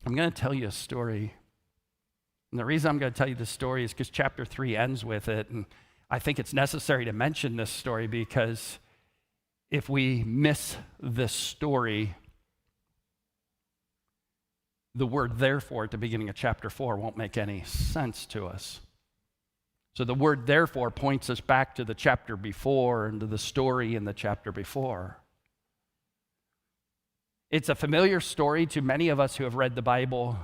I'm going to tell you a story. And the reason I'm going to tell you this story is because chapter 3 ends with it. And I think it's necessary to mention this story because if we miss this story, the word therefore at the beginning of chapter 4 won't make any sense to us. So the word therefore points us back to the chapter before and to the story in the chapter before. It's a familiar story to many of us who have read the Bible,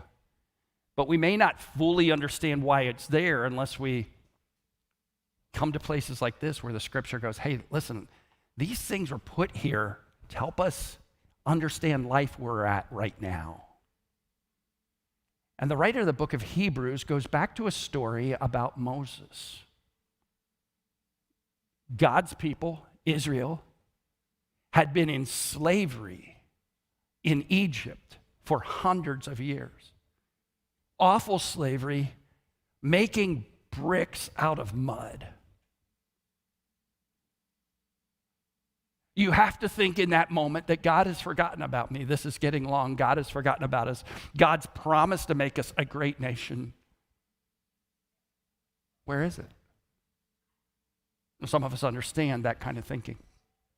but we may not fully understand why it's there unless we come to places like this where the scripture goes, hey, listen, these things were put here to help us understand life we're at right now. And the writer of the book of Hebrews goes back to a story about Moses. God's people, Israel, had been in slavery in Egypt for hundreds of years. Awful slavery, making bricks out of mud. You have to think in that moment that God has forgotten about me. This is getting long. God has forgotten about us. God's promised to make us a great nation. Where is it? Some of us understand that kind of thinking.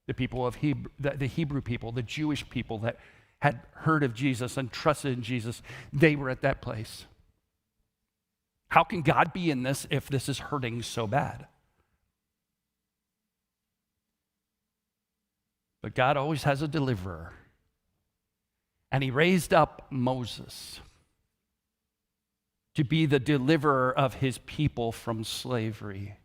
The people of the Hebrew people, the Jewish people that had heard of Jesus and trusted in Jesus, they were at that place. How can God be in this if this is hurting so bad? But God always has a deliverer. And he raised up Moses to be the deliverer of his people from slavery.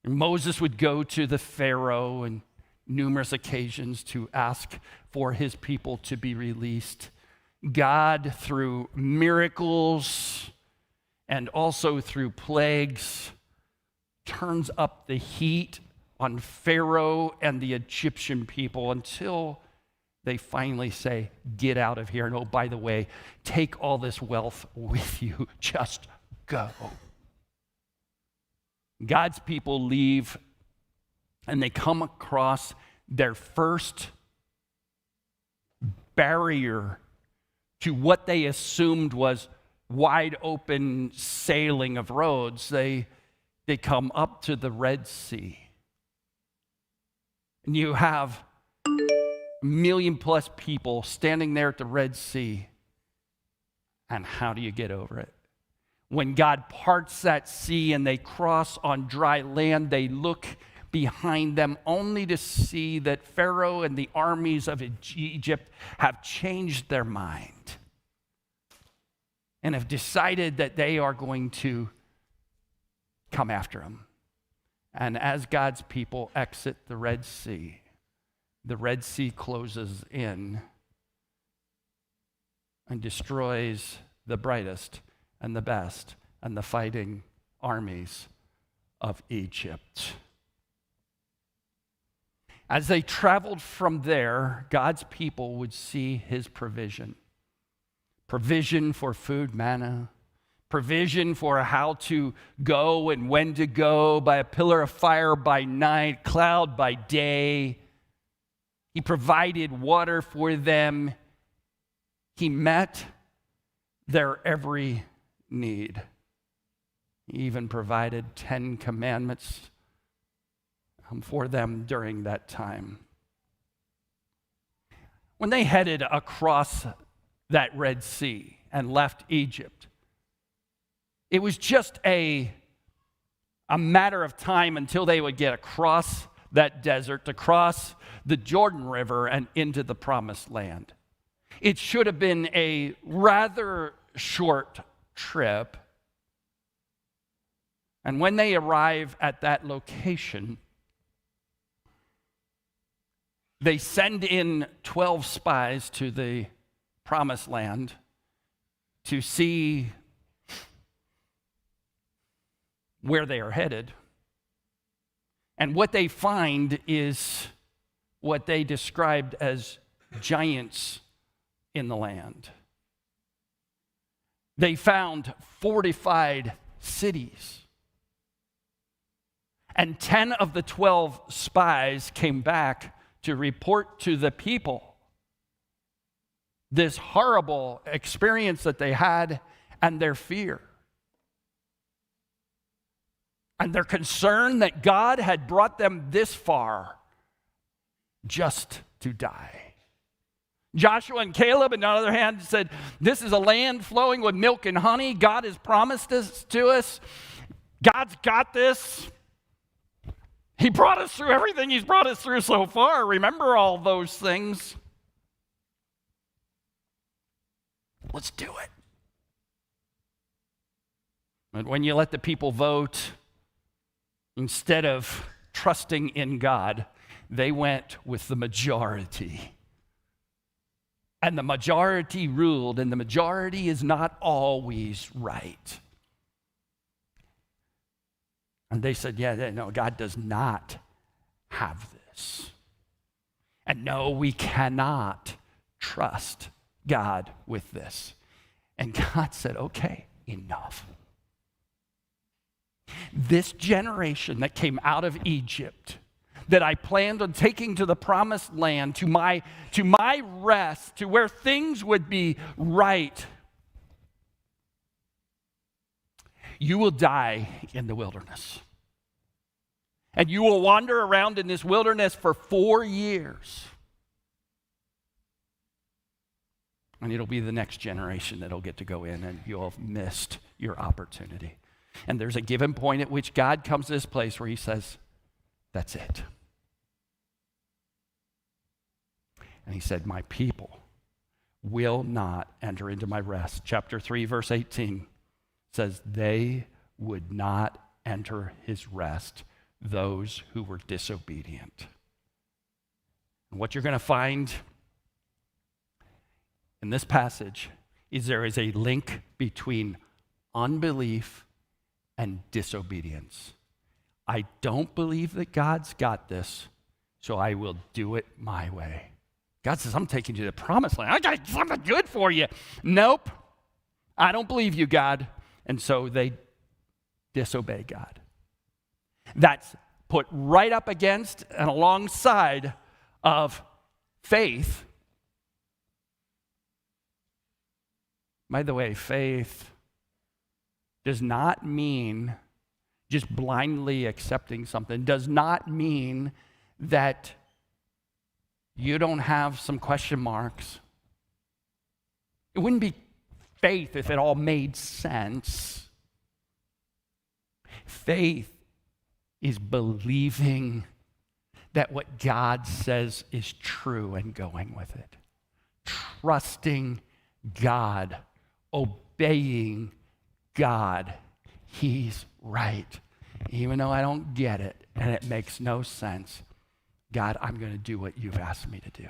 And Moses would go to the Pharaoh on numerous occasions to ask for his people to be released. God, through miracles and also through plagues, turns up the heat on Pharaoh and the Egyptian people until they finally say, get out of here. And oh, by the way, take all this wealth with you. Just go. God's people leave and they come across their first barrier to what they assumed was wide open sailing of roads. They come up to the Red Sea. And you have 1 million plus people standing there at the Red Sea. And how do you get over it? When God parts that sea and they cross on dry land, they look behind them only to see that Pharaoh and the armies of Egypt have changed their mind and have decided that they are going to come after them. And as God's people exit the Red Sea closes in and destroys the brightest and the best and the fighting armies of Egypt. As they traveled from there, God's people would see his provision. Provision for food, manna. Provision for how to go and when to go, by a pillar of fire by night, cloud by day. He provided water for them. He met their every need. He even provided 10 commandments for them during that time. When they headed across that Red Sea and left Egypt, it was just a matter of time until they would get across that desert, to cross the Jordan River and into the Promised Land. It should have been a rather short trip. And when they arrive at that location, they send in 12 spies to the Promised Land to see where they are headed. And what they find is what they described as giants in the land. They found fortified cities. And 10 of the 12 spies came back to report to the people this horrible experience that they had and their fear. And their concern that God had brought them this far just to die. Joshua and Caleb, on the other hand, said, this is a land flowing with milk and honey. God has promised this to us. God's got this. He brought us through everything He's brought us through so far. Remember all those things. Let's do it. But when you let the people vote, instead of trusting in God, they went with the majority. And the majority ruled, and the majority is not always right. And they said, no, God does not have this. And no, we cannot trust God with this. And God said, okay, enough. This generation that came out of Egypt, that I planned on taking to the promised land, to my rest, to where things would be right, you will die in the wilderness. And you will wander around in this wilderness for 4 years. And it'll be the next generation that'll get to go in, and you'll have missed your opportunity. And there's a given point at which God comes to this place where He says, that's it. And He said, my people will not enter into my rest. Chapter 3, verse 18 says, they would not enter His rest, those who were disobedient. And what you're going to find in this passage is there is a link between unbelief and disobedience. I don't believe that God's got this, so I will do it my way. God says, I'm taking you to the promised land. I got something good for you. Nope, I don't believe you, God. And so they disobey God. That's put right up against and alongside of faith. By the way, faith does not mean just blindly accepting something. Does not mean that you don't have some question marks. It wouldn't be faith if it all made sense. Faith is believing that what God says is true and going with it. Trusting God, obeying God. He's right. Even though I don't get it and it makes no sense, God, I'm going to do what you've asked me to do.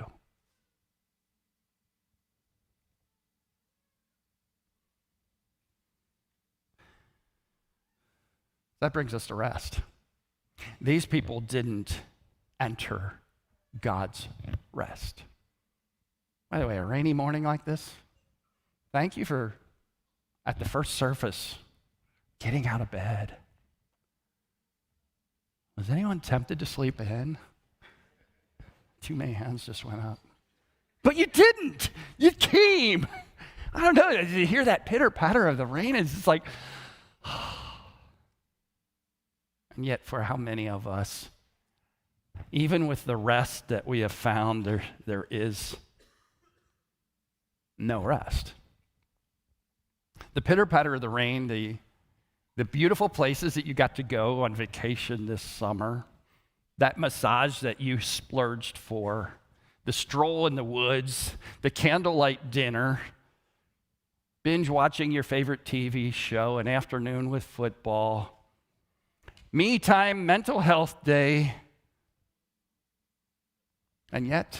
That brings us to rest. These people didn't enter God's rest. By the way, a rainy morning like this, thank you for, at the first surface, getting out of bed. Was anyone tempted to sleep in? Too many hands just went up. But you didn't. You came. I don't know. Did you hear that pitter-patter of the rain? It's just like, and yet for how many of us, even with the rest that we have found, there is no rest. The pitter-patter of the rain, the beautiful places that you got to go on vacation this summer, that massage that you splurged for, the stroll in the woods, the candlelight dinner, binge watching your favorite TV show, an afternoon with football, me time, mental health day. And yet,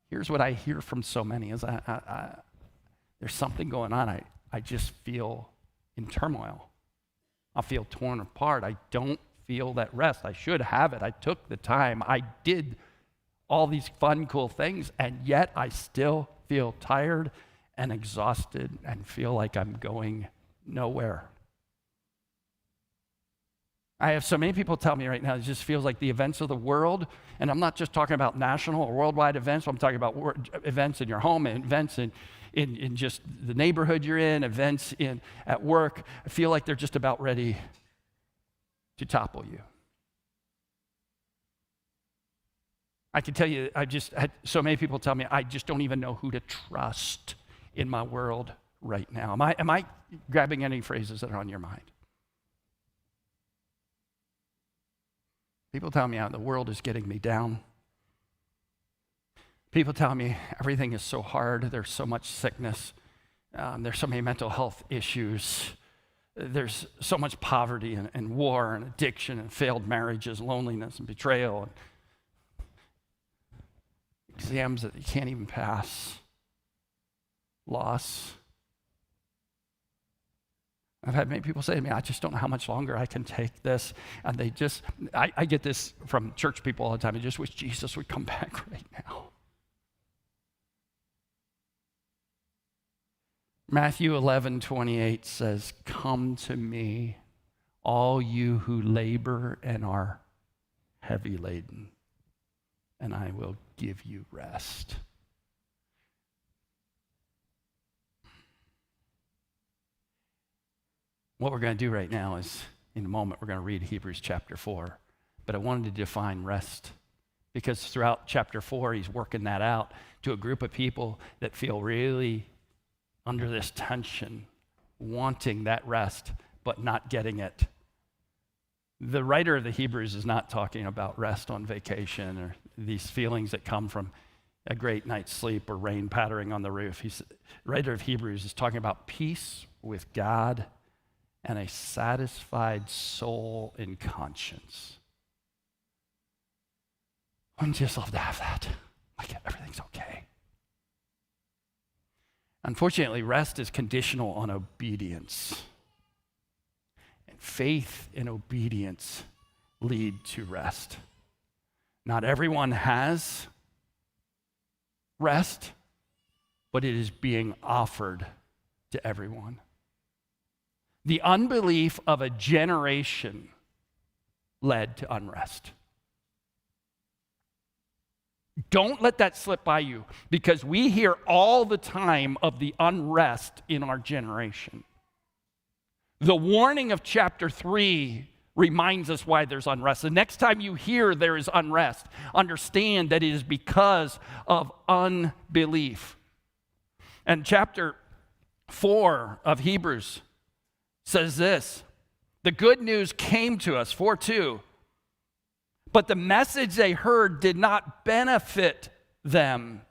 here's what I hear from so many is there's something going on. I just feel in turmoil. I feel torn apart. I don't feel that rest. I should have it. I took the time. I did all these fun, cool things, and yet I still feel tired and exhausted and feel like I'm going nowhere. I have so many people tell me right now, it just feels like the events of the world, and I'm not just talking about national or worldwide events, I'm talking about events in your home, events in just the neighborhood you're in, events at work. I feel like they're just about ready to topple you. I can tell you, I just had so many people tell me, I just don't even know who to trust in my world right now. Am I grabbing any phrases that are on your mind? People tell me the world is getting me down. People tell me everything is so hard. There's so much sickness. There's so many mental health issues. There's so much poverty and war and addiction and failed marriages, loneliness and betrayal, and exams that you can't even pass, loss. I've had many people say to me, I just don't know how much longer I can take this. And I get this from church people all the time. I just wish Jesus would come back right now. Matthew 11:28 says, "Come to me, all you who labor and are heavy laden, and I will give you rest." What we're going to do right now is, in a moment, we're going to read Hebrews chapter 4. But I wanted to define rest, because throughout chapter 4, he's working that out to a group of people that feel really under this tension, wanting that rest, but not getting it. The writer of the Hebrews is not talking about rest on vacation or these feelings that come from a great night's sleep or rain pattering on the roof. The writer of Hebrews is talking about peace with God and a satisfied soul and conscience. Wouldn't you just love to have that? Like everything's okay. Unfortunately, rest is conditional on obedience. And faith and obedience lead to rest. Not everyone has rest, but it is being offered to everyone. The unbelief of a generation led to unrest. Don't let that slip by you, because we hear all the time of the unrest in our generation. The warning of chapter 3 reminds us why there's unrest. The next time you hear there is unrest, understand that it is because of unbelief. And chapter 4 of Hebrews says this: the good news came to us, 4:2, but the message they heard did not benefit them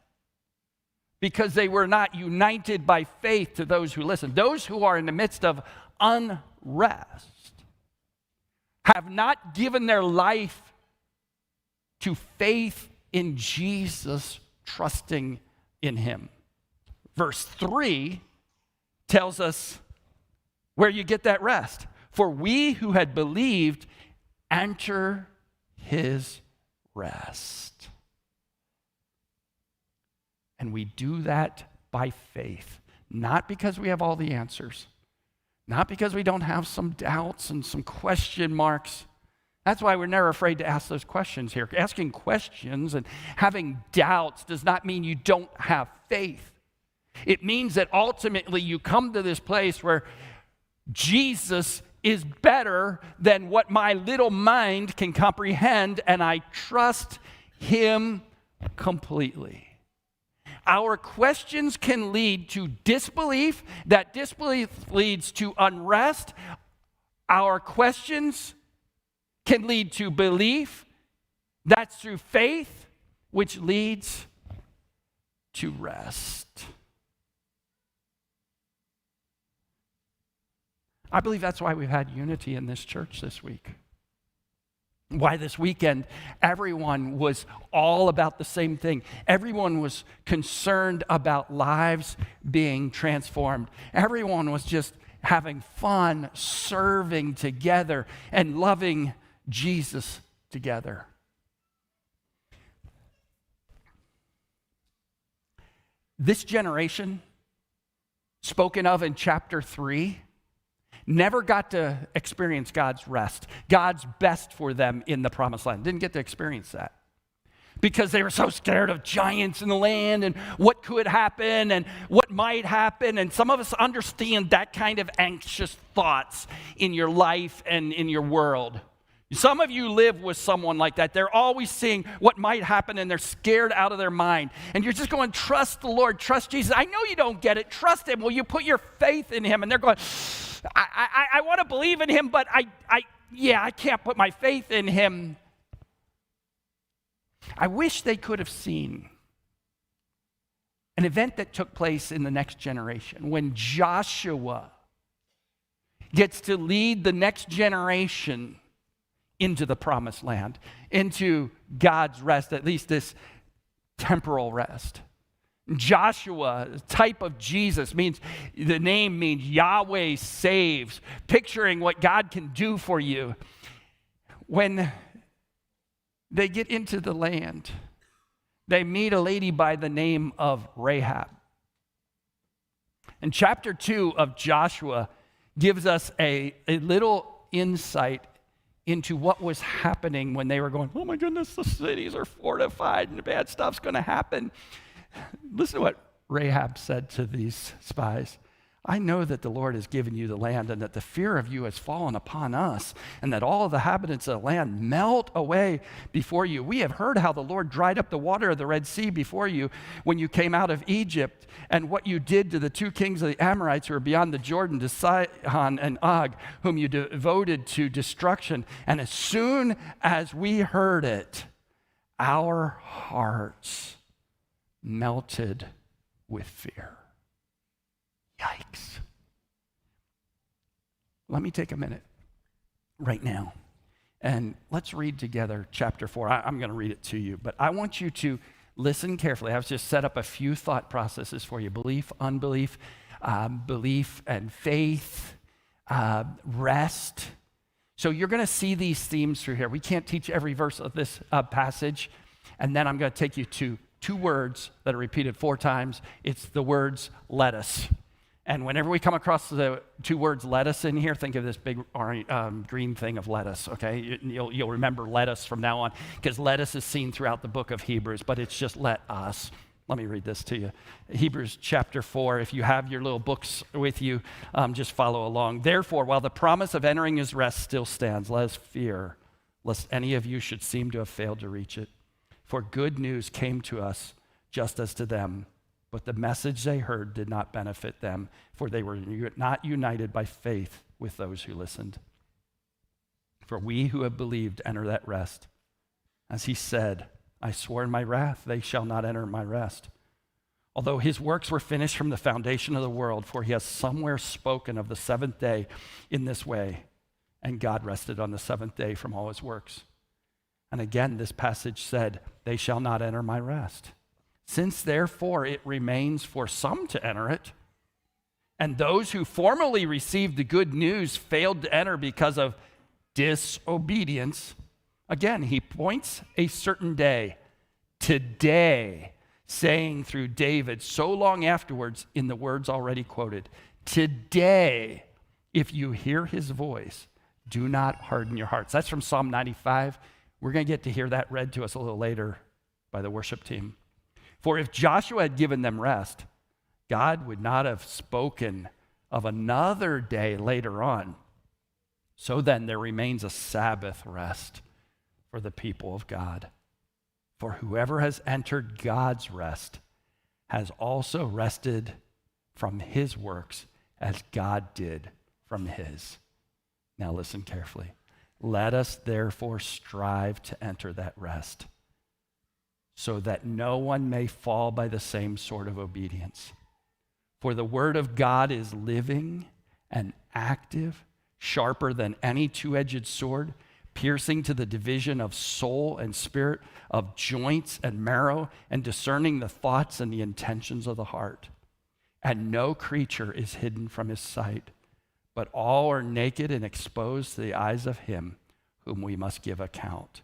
because they were not united by faith to those who listen. Those who are in the midst of unrest have not given their life to faith in Jesus, trusting in him. Verse 3 tells us where you get that rest. For we who had believed enter his rest. And we do that by faith, not because we have all the answers, not because we don't have some doubts and some question marks. That's why we're never afraid to ask those questions here. Asking questions and having doubts does not mean you don't have faith. It means that ultimately you come to this place where Jesus is better than what my little mind can comprehend, and I trust him completely. Our questions can lead to disbelief. That disbelief leads to unrest. Our questions can lead to belief. That's through faith, which leads to rest. I believe that's why we've had unity in this church this week. Why this weekend everyone was all about the same thing. Everyone was concerned about lives being transformed. Everyone was just having fun, serving together, and loving Jesus together. This generation, spoken of in chapter 3, never got to experience God's rest, God's best for them in the promised land. Didn't get to experience that because they were so scared of giants in the land and what could happen and what might happen. And some of us understand that kind of anxious thoughts in your life and in your world. Some of you live with someone like that. They're always seeing what might happen and they're scared out of their mind. And you're just going, trust the Lord, trust Jesus. I know you don't get it. Trust him. Will you put your faith in him? And they're going, I want to believe in him, but I can't put my faith in him. I wish they could have seen an event that took place in the next generation when Joshua gets to lead the next generation into the promised land, into God's rest, at least this temporal rest. Joshua, type of Jesus, the name means Yahweh saves, picturing what God can do for you. When they get into the land, they meet a lady by the name of Rahab. And chapter 2 of Joshua gives us a little insight into what was happening when they were going, oh my goodness, the cities are fortified and bad stuff's going to happen. Listen to what Rahab said to these spies. I know that the Lord has given you the land and that the fear of you has fallen upon us and that all of the inhabitants of the land melt away before you. We have heard how the Lord dried up the water of the Red Sea before you when you came out of Egypt and what you did to the two kings of the Amorites who were beyond the Jordan, to Sihon and Og, whom you devoted to destruction. And as soon as we heard it, our hearts melted with fear. Yikes. Let me take a minute right now and let's read together chapter 4. I'm going to read it to you, but I want you to listen carefully. I've just set up a few thought processes for you: belief, unbelief, belief and faith, rest. So you're going to see these themes through here. We can't teach every verse of this passage, and then I'm going to take you to two words that are repeated 4 times. It's the words let us. And whenever we come across the 2 words lettuce in here, think of this big green thing of lettuce, okay? You'll remember lettuce from now on, because lettuce is seen throughout the book of Hebrews, but it's just let us. Let me read this to you. Hebrews chapter 4, if you have your little books with you, just follow along. Therefore, while the promise of entering his rest still stands, let us fear, lest any of you should seem to have failed to reach it. For good news came to us just as to them. But the message they heard did not benefit them, for they were not united by faith with those who listened. For we who have believed enter that rest. As he said, I swore in my wrath, they shall not enter my rest. Although his works were finished from the foundation of the world, for he has somewhere spoken of the 7th day in this way, and God rested on the 7th day from all his works. And again, this passage said, they shall not enter my rest. Since therefore it remains for some to enter it, and those who formerly received the good news failed to enter because of disobedience, again, he points a certain day, today, saying through David so long afterwards in the words already quoted, today, if you hear his voice, do not harden your hearts. That's from Psalm 95. We're going to get to hear that read to us a little later by the worship team. For if Joshua had given them rest, God would not have spoken of another day later on. So then there remains a Sabbath rest for the people of God. For whoever has entered God's rest has also rested from his works as God did from his. Now listen carefully. Let us therefore strive to enter that rest, so that no one may fall by the same sort of obedience. For the word of God is living and active, sharper than any 2-edged sword, piercing to the division of soul and spirit, of joints and marrow, and discerning the thoughts and the intentions of the heart. And no creature is hidden from his sight, but all are naked and exposed to the eyes of him whom we must give account.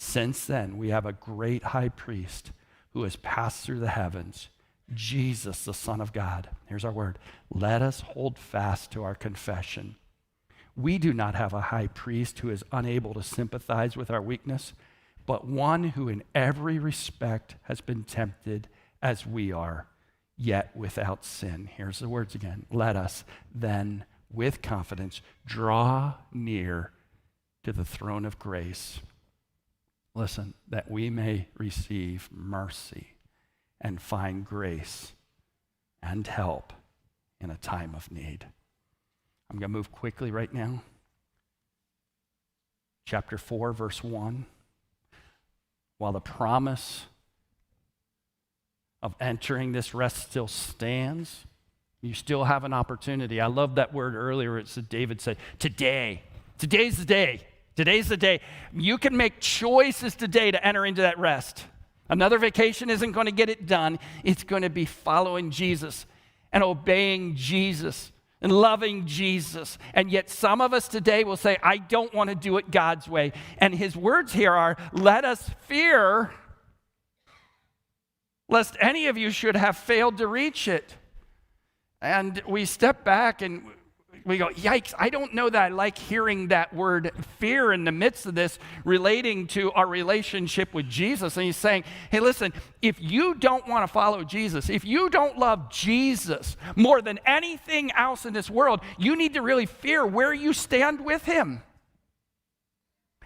Since then, we have a great high priest who has passed through the heavens, Jesus, the Son of God. Here's our word. Let us hold fast to our confession. We do not have a high priest who is unable to sympathize with our weakness, but one who in every respect has been tempted as we are, yet without sin. Here's the words again. Let us then, with confidence, draw near to the throne of grace. Listen, that we may receive mercy and find grace and help in a time of need. I'm going to move quickly right now. Chapter 4, verse 1. While the promise of entering this rest still stands, you still have an opportunity. I love that word earlier. It said, David said, today. Today's the day. Today's the day. You can make choices today to enter into that rest. Another vacation isn't going to get it done. It's going to be following Jesus and obeying Jesus and loving Jesus. And yet some of us today will say, I don't want to do it God's way. And his words here are, let us fear lest any of you should have failed to reach it. And we step back and we go, yikes, I don't know that I like hearing that word fear in the midst of this relating to our relationship with Jesus. And he's saying, hey, listen, if you don't want to follow Jesus, if you don't love Jesus more than anything else in this world, you need to really fear where you stand with him.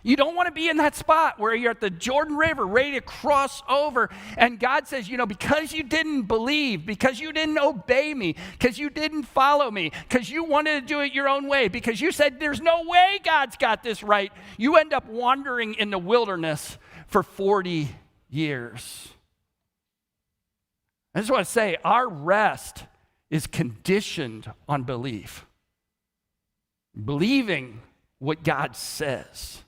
You don't want to be in that spot where you're at the Jordan River ready to cross over. And God says, because you didn't believe, because you didn't obey me, because you didn't follow me, because you wanted to do it your own way, because you said there's no way God's got this right, you end up wandering in the wilderness for 40 years. I just want to say, our rest is conditioned on belief. Believing what God says.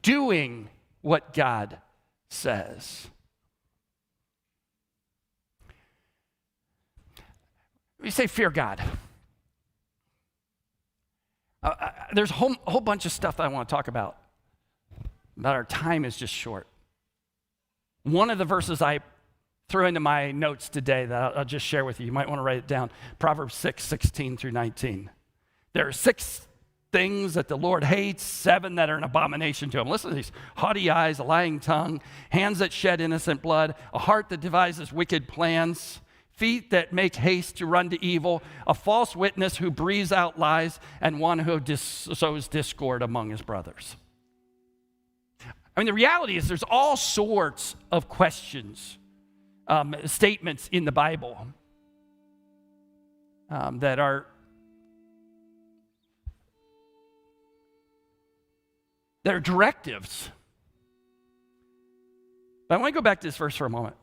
Doing what God says. We say fear God. There's a whole bunch of stuff that I want to talk about, but our time is just short. One of the verses I threw into my notes today that I'll just share with you might want to write it down, Proverbs 6:16 through 19. There are 6 things that the Lord hates, 7 that are an abomination to him. Listen to these. Haughty eyes, a lying tongue, hands that shed innocent blood, a heart that devises wicked plans, feet that make haste to run to evil, a false witness who breathes out lies, and one who sows discord among his brothers. I mean, the reality is there's all sorts of questions, statements in the Bible that are directives. But I want to go back to this verse for a moment.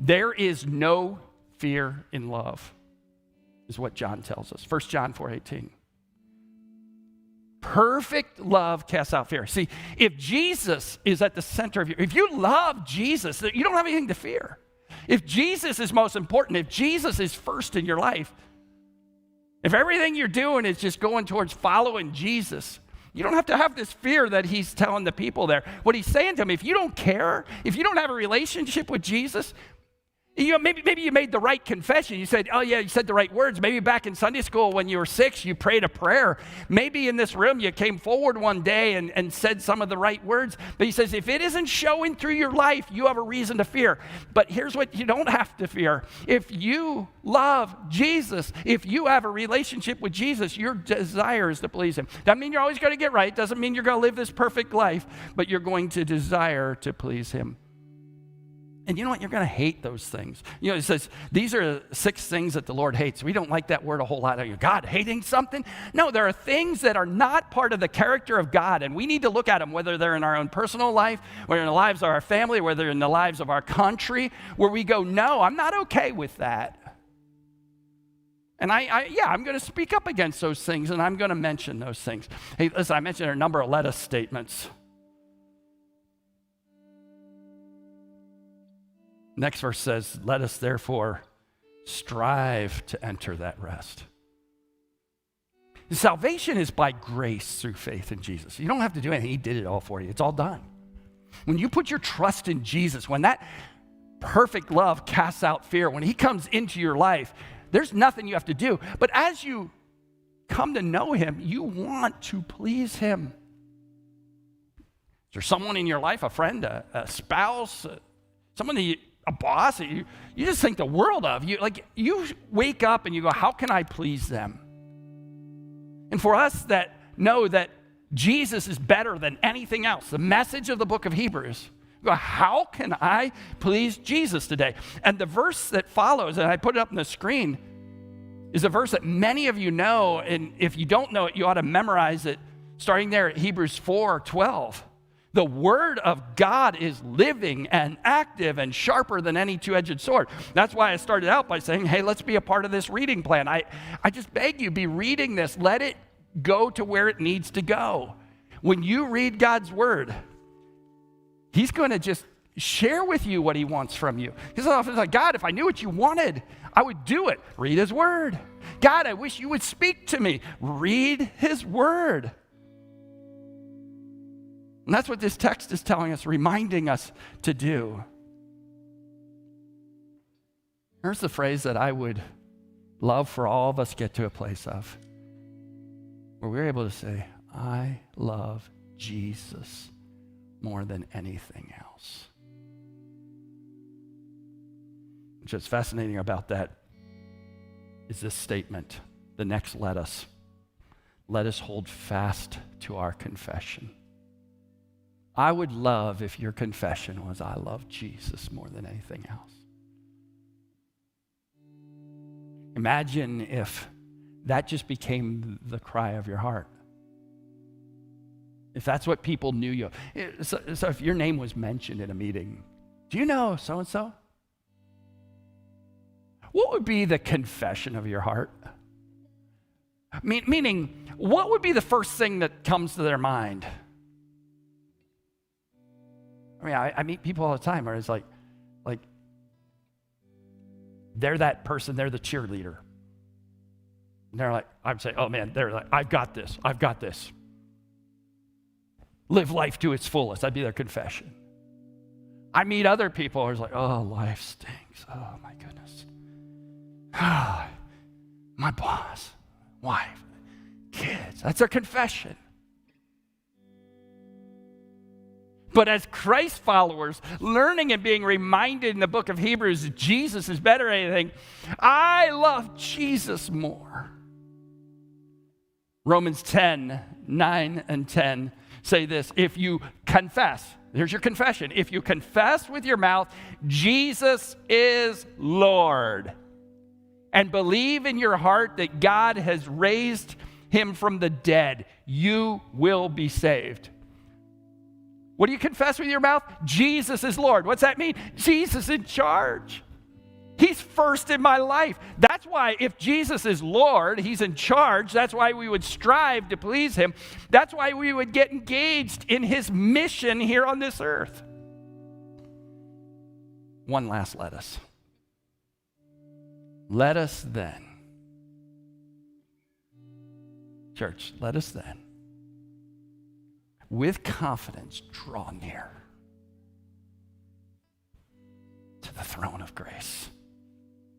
There is no fear in love, is what John tells us. 1 John 4:18. Perfect love casts out fear. See, if Jesus is at the center of you, if you love Jesus, you don't have anything to fear. If Jesus is most important, if Jesus is first in your life, if everything you're doing is just going towards following Jesus, you don't have to have this fear that he's telling the people there. What he's saying to them, if you don't care, if you don't have a relationship with Jesus, maybe you made the right confession. You said, oh yeah, you said the right words. Maybe back in Sunday school when you were 6, you prayed a prayer. Maybe in this room you came forward one day and said some of the right words. But he says, if it isn't showing through your life, you have a reason to fear. But here's what you don't have to fear. If you love Jesus, if you have a relationship with Jesus, your desire is to please him. Doesn't mean you're always going to get right. Doesn't mean you're going to live this perfect life, but you're going to desire to please him. And you know what? You're going to hate those things. It says, these are 6 things that the Lord hates. We don't like that word a whole lot. God hating something? No, there are things that are not part of the character of God, and we need to look at them, whether they're in our own personal life, whether in the lives of our family, whether in the lives of our country, where we go, no, I'm not okay with that. And I'm going to speak up against those things, and I'm going to mention those things. Hey, listen, I mentioned a number of let us statements. Next verse says, let us therefore strive to enter that rest. Salvation is by grace through faith in Jesus. You don't have to do anything. He did it all for you. It's all done. When you put your trust in Jesus, when that perfect love casts out fear. When he comes into your life, there's nothing you have to do. But as you come to know him, you want to please him. Is there someone in your life, a friend, a spouse, someone that a boss that you just think the world of? You wake up and you go, how can I please them? And for us that know that Jesus is better than anything else, the message of the book of Hebrews, go, how can I please Jesus today? And the verse that follows, and I put it up on the screen, is a verse that many of you know, and if you don't know it, you ought to memorize it, starting there at Hebrews 4:12. The word of God is living and active and sharper than any two-edged sword. That's why I started out by saying, hey, let's be a part of this reading plan. I just beg you, be reading this. Let it go to where it needs to go. When you read God's word, he's going to just share with you what he wants from you. He's often like, God, if I knew what you wanted, I would do it. Read his word. God, I wish you would speak to me. Read his word. And that's what this text is telling us, reminding us to do. Here's the phrase that I would love for all of us to get to a place of, where we're able to say, I love Jesus more than anything else. What's fascinating about that is this statement, the next let us hold fast to our confession. I would love if your confession was, I love Jesus more than anything else. Imagine if that just became the cry of your heart. If that's what people knew you. So if your name was mentioned in a meeting, do you know so-and-so? What would be the confession of your heart? Meaning, what would be the first thing that comes to their mind? I mean, I meet people all the time where it's like they're that person, they're the cheerleader. And they're like, I'd say, oh man, they're like, I've got this. Live life to its fullest. That'd be their confession. I meet other people who's like, oh, life stinks. Oh my goodness. My boss, wife, kids. That's their confession. But as Christ followers, learning and being reminded in the book of Hebrews that Jesus is better than anything, I love Jesus more. Romans 10:9 and 10 say this, if you confess, here's your confession, if you confess with your mouth, Jesus is Lord, and believe in your heart that God has raised him from the dead, you will be saved. What do you confess with your mouth? Jesus is Lord. What's that mean? Jesus is in charge. He's first in my life. That's why if Jesus is Lord, he's in charge. That's why we would strive to please him. That's why we would get engaged in his mission here on this earth. One last let us. Let us then. Church, let us then, with confidence, draw near to the throne of grace.